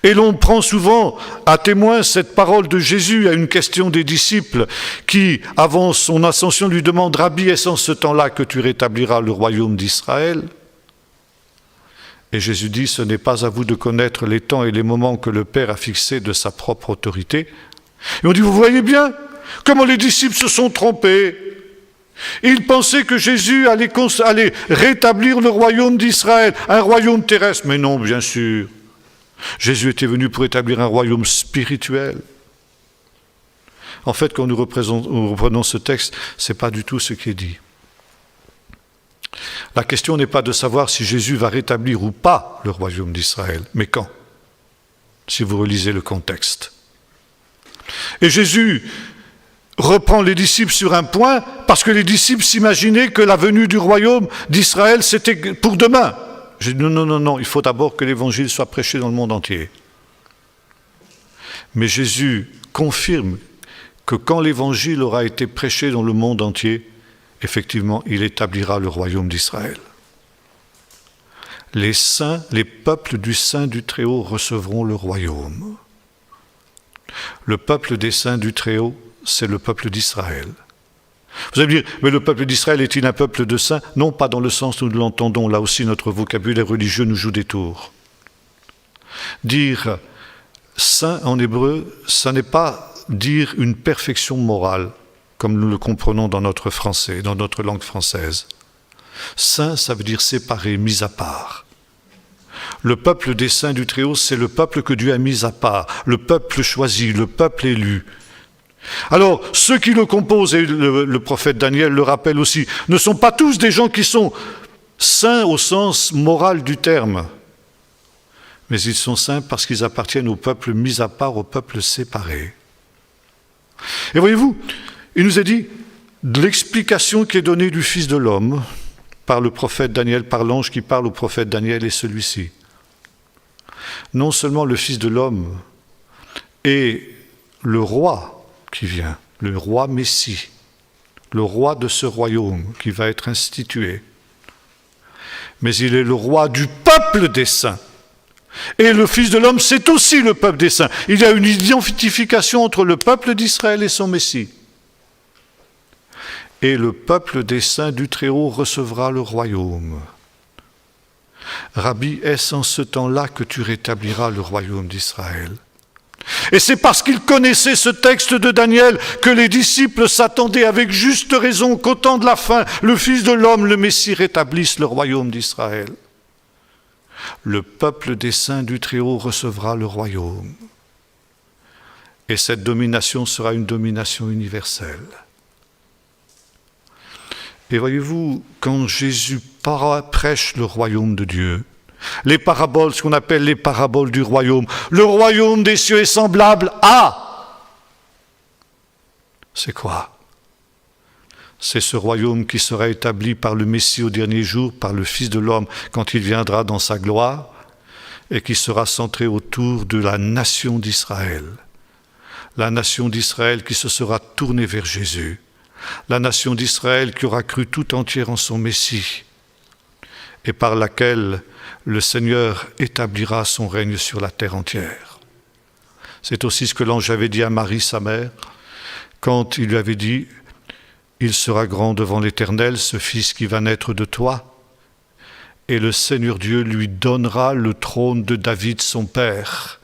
Et l'on prend souvent à témoin cette parole de Jésus à une question des disciples qui, avant son ascension, lui demandent « Rabbi, est-ce en ce temps-là que tu rétabliras le royaume d'Israël ?» Et Jésus dit, ce n'est pas à vous de connaître les temps et les moments que le Père a fixés de sa propre autorité. Et on dit, vous voyez bien comment les disciples se sont trompés. Ils pensaient que Jésus allait rétablir le royaume d'Israël, un royaume terrestre. Mais non, bien sûr. Jésus était venu pour établir un royaume spirituel. En fait, quand nous reprenons ce texte, ce n'est pas du tout ce qui est dit. La question n'est pas de savoir si Jésus va rétablir ou pas le royaume d'Israël, mais quand, si vous relisez le contexte. Et Jésus reprend les disciples sur un point, parce que les disciples s'imaginaient que la venue du royaume d'Israël, c'était pour demain. J'ai dit non, il faut d'abord que l'évangile soit prêché dans le monde entier. Mais Jésus confirme que quand l'Évangile aura été prêché dans le monde entier, effectivement, il établira le royaume d'Israël. Les saints, les peuples du Saint du Très-Haut recevront le royaume. Le peuple des saints du Très-Haut, c'est le peuple d'Israël. Vous allez me dire, mais le peuple d'Israël est-il un peuple de saints? Non, pas dans le sens où nous l'entendons. Là aussi, notre vocabulaire religieux nous joue des tours. Dire saint en hébreu, ça n'est pas dire une perfection morale, comme nous le comprenons dans notre français, dans notre langue française. Saint, ça veut dire séparé, mis à part. Le peuple des saints du Très-Haut, c'est le peuple que Dieu a mis à part, le peuple choisi, le peuple élu. Alors, ceux qui le composent, et le prophète Daniel le rappelle aussi, ne sont pas tous des gens qui sont saints au sens moral du terme, mais ils sont saints parce qu'ils appartiennent au peuple mis à part, au peuple séparé. Et voyez-vous, il nous est dit, de l'explication qui est donnée du Fils de l'homme, par le prophète Daniel, par l'ange qui parle au prophète Daniel est celui-ci. Non seulement le Fils de l'homme est le roi qui vient, le roi Messie, le roi de ce royaume qui va être institué, mais il est le roi du peuple des saints. Et le Fils de l'homme, c'est aussi le peuple des saints. Il y a une identification entre le peuple d'Israël et son Messie. Et le peuple des saints du Très-Haut recevra le royaume. Rabbi, est-ce en ce temps-là que tu rétabliras le royaume d'Israël? Et c'est parce qu'ils connaissaient ce texte de Daniel que les disciples s'attendaient avec juste raison qu'au temps de la fin, le Fils de l'homme, le Messie, rétablisse le royaume d'Israël. Le peuple des saints du Très-Haut recevra le royaume. Et cette domination sera une domination universelle. Et voyez-vous, quand Jésus prêche le royaume de Dieu, les paraboles, ce qu'on appelle les paraboles du royaume, le royaume des cieux est semblable à... C'est quoi? C'est ce royaume qui sera établi par le Messie au dernier jour, par le Fils de l'homme, quand il viendra dans sa gloire, et qui sera centré autour de la nation d'Israël. La nation d'Israël qui se sera tournée vers Jésus. La nation d'Israël qui aura cru tout entière en son Messie, et par laquelle le Seigneur établira son règne sur la terre entière. C'est aussi ce que l'ange avait dit à Marie, sa mère, quand il lui avait dit « Il sera grand devant l'Éternel, ce fils qui va naître de toi, et le Seigneur Dieu lui donnera le trône de David son père.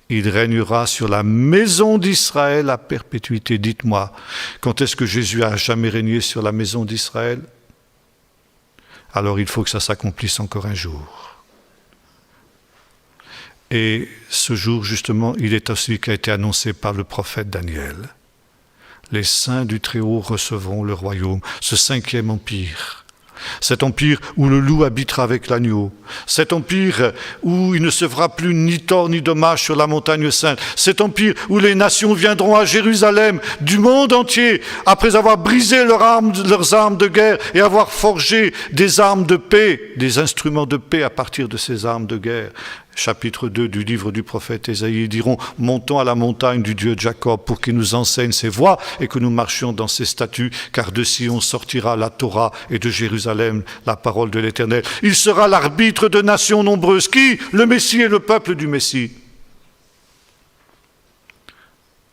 Il régnera sur la maison d'Israël à perpétuité. » Dites-moi, quand est-ce que Jésus a jamais régné sur la maison d'Israël? Alors il faut que ça s'accomplisse encore un jour. Et ce jour, justement, il est celui qui a été annoncé par le prophète Daniel. Les saints du Très-Haut recevront le royaume, ce 5e empire. Cet empire où le loup habitera avec l'agneau. Cet empire où il ne se fera plus ni tort ni dommage sur la montagne sainte. Cet empire où les nations viendront à Jérusalem du monde entier après avoir brisé leurs armes de guerre et avoir forgé des armes de paix, des instruments de paix à partir de ces armes de guerre. Chapitre 2 du livre du prophète Ésaïe, ils diront « Montons à la montagne du Dieu de Jacob pour qu'il nous enseigne ses voies et que nous marchions dans ses statuts, car de Sion sortira la Torah et de Jérusalem la parole de l'Éternel. Il sera l'arbitre de nations nombreuses. » Qui? Le Messie et le peuple du Messie.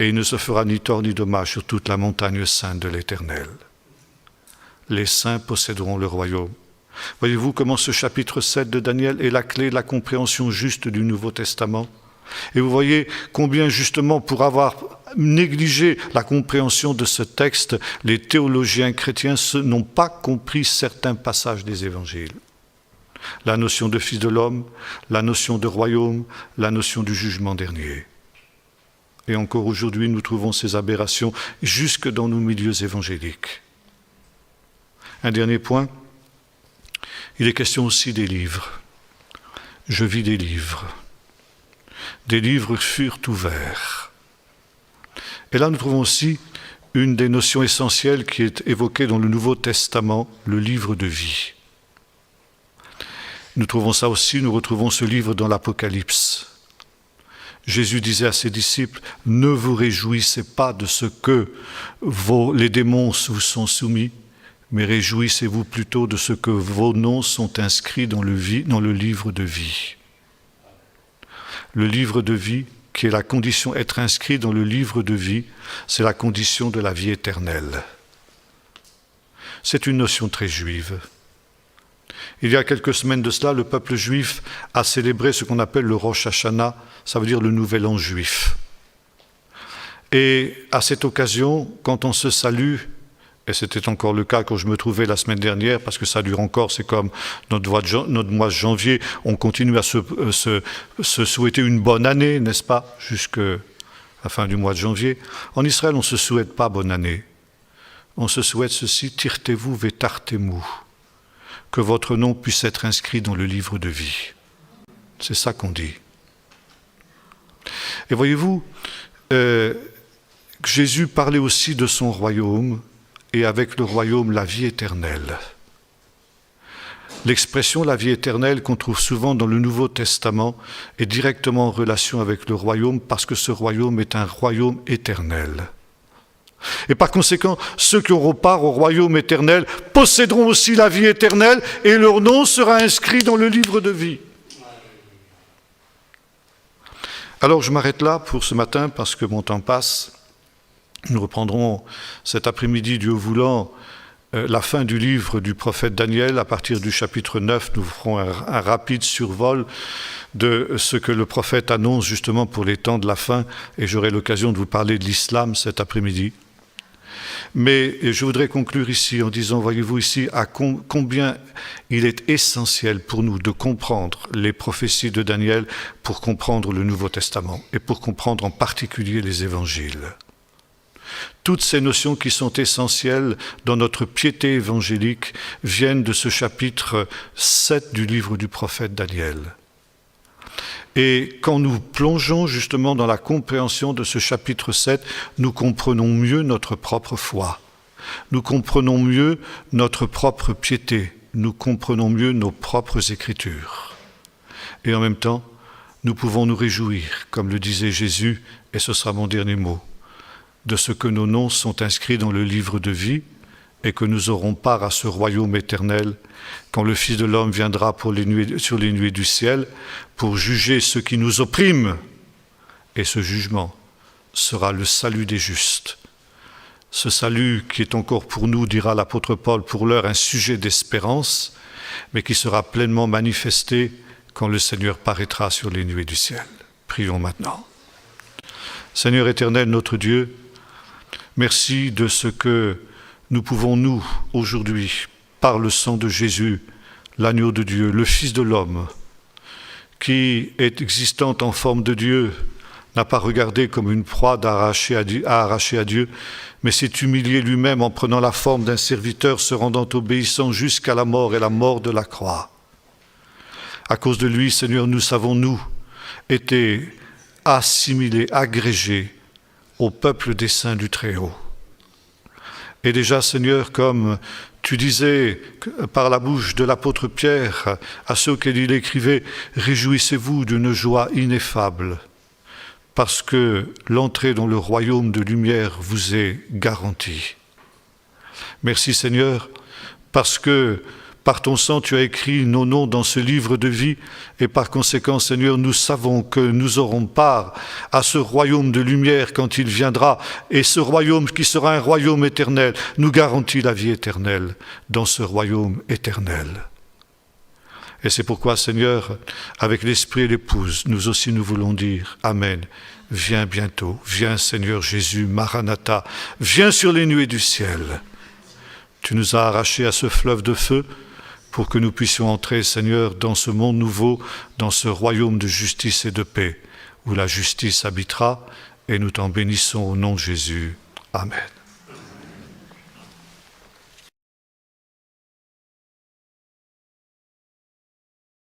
Et il ne se fera ni tort ni dommage sur toute la montagne sainte de l'Éternel. Les saints posséderont le royaume. Voyez-vous comment ce chapitre 7 de Daniel est la clé de la compréhension juste du Nouveau Testament? Et vous voyez combien justement pour avoir négligé la compréhension de ce texte, les théologiens chrétiens n'ont pas compris certains passages des évangiles. La notion de Fils de l'homme, la notion de royaume, la notion du jugement dernier. Et encore aujourd'hui, nous trouvons ces aberrations jusque dans nos milieux évangéliques. Un dernier point. Il est question aussi des livres. Je vis des livres. Des livres furent ouverts. Et là, nous trouvons aussi une des notions essentielles qui est évoquée dans le Nouveau Testament, le livre de vie. Nous trouvons ça aussi, nous retrouvons ce livre dans l'Apocalypse. Jésus disait à ses disciples, « Ne vous réjouissez pas de ce que les démons vous sont soumis, mais réjouissez-vous plutôt de ce que vos noms sont inscrits dans le livre de vie. » Le livre de vie, qui est la condition, être inscrit dans le livre de vie, c'est la condition de la vie éternelle. C'est une notion très juive. Il y a quelques semaines de cela, le peuple juif a célébré ce qu'on appelle le Rosh Hashanah, ça veut dire le Nouvel An juif. Et à cette occasion, quand on se salue, et c'était encore le cas quand je me trouvais la semaine dernière, parce que ça dure encore, c'est comme notre mois de janvier, on continue à se souhaiter une bonne année, n'est-ce pas, jusqu'à la fin du mois de janvier. En Israël, on ne se souhaite pas bonne année. On se souhaite ceci, tirtez-vous vetartemu, que votre nom puisse être inscrit dans le livre de vie. C'est ça qu'on dit. Et voyez-vous, Jésus parlait aussi de son royaume, et avec le royaume, la vie éternelle. L'expression « la vie éternelle » qu'on trouve souvent dans le Nouveau Testament est directement en relation avec le royaume parce que ce royaume est un royaume éternel. Et par conséquent, ceux qui auront part au royaume éternel posséderont aussi la vie éternelle et leur nom sera inscrit dans le livre de vie. Alors je m'arrête là pour ce matin parce que mon temps passe. Nous reprendrons cet après-midi, Dieu voulant, la fin du livre du prophète Daniel. À partir du chapitre 9, nous ferons un rapide survol de ce que le prophète annonce justement pour les temps de la fin, et j'aurai l'occasion de vous parler de l'islam cet après-midi. Mais je voudrais conclure ici en disant, voyez-vous ici, à combien il est essentiel pour nous de comprendre les prophéties de Daniel pour comprendre le Nouveau Testament, et pour comprendre en particulier les évangiles. Toutes ces notions qui sont essentielles dans notre piété évangélique viennent de ce chapitre 7 du livre du prophète Daniel. Et quand nous plongeons justement dans la compréhension de ce chapitre 7, nous comprenons mieux notre propre foi, nous comprenons mieux notre propre piété, nous comprenons mieux nos propres écritures. Et en même temps, nous pouvons nous réjouir, comme le disait Jésus, et ce sera mon dernier mot, de ce que nos noms sont inscrits dans le livre de vie et que nous aurons part à ce royaume éternel quand le Fils de l'homme viendra sur les nuées du ciel pour juger ceux qui nous oppriment. Et ce jugement sera le salut des justes. Ce salut qui est encore pour nous, dira l'apôtre Paul, pour l'heure un sujet d'espérance, mais qui sera pleinement manifesté quand le Seigneur paraîtra sur les nuées du ciel. Prions maintenant. Seigneur éternel, notre Dieu, merci de ce que nous pouvons, nous, aujourd'hui, par le sang de Jésus, l'agneau de Dieu, le Fils de l'homme, qui est existant en forme de Dieu, n'a pas regardé comme une proie à arracher à Dieu, mais s'est humilié lui-même en prenant la forme d'un serviteur, se rendant obéissant jusqu'à la mort et la mort de la croix. À cause de lui, Seigneur, nous savons, nous, été assimilés, agrégés au peuple des saints du Très-Haut. Et déjà, Seigneur, comme tu disais par la bouche de l'apôtre Pierre à ceux auxquels il écrivait, « Réjouissez-vous d'une joie ineffable, parce que l'entrée dans le royaume de lumière vous est garantie. » Merci, Seigneur, parce que par ton sang, tu as écrit nos noms dans ce livre de vie et par conséquent, Seigneur, nous savons que nous aurons part à ce royaume de lumière quand il viendra et ce royaume qui sera un royaume éternel nous garantit la vie éternelle dans ce royaume éternel. Et c'est pourquoi, Seigneur, avec l'Esprit et l'Épouse, nous aussi nous voulons dire Amen. Viens bientôt, viens Seigneur Jésus, Maranatha, viens sur les nuées du ciel. Tu nous as arrachés à ce fleuve de feu pour que nous puissions entrer, Seigneur, dans ce monde nouveau, dans ce royaume de justice et de paix, où la justice habitera, et nous t'en bénissons au nom de Jésus. Amen.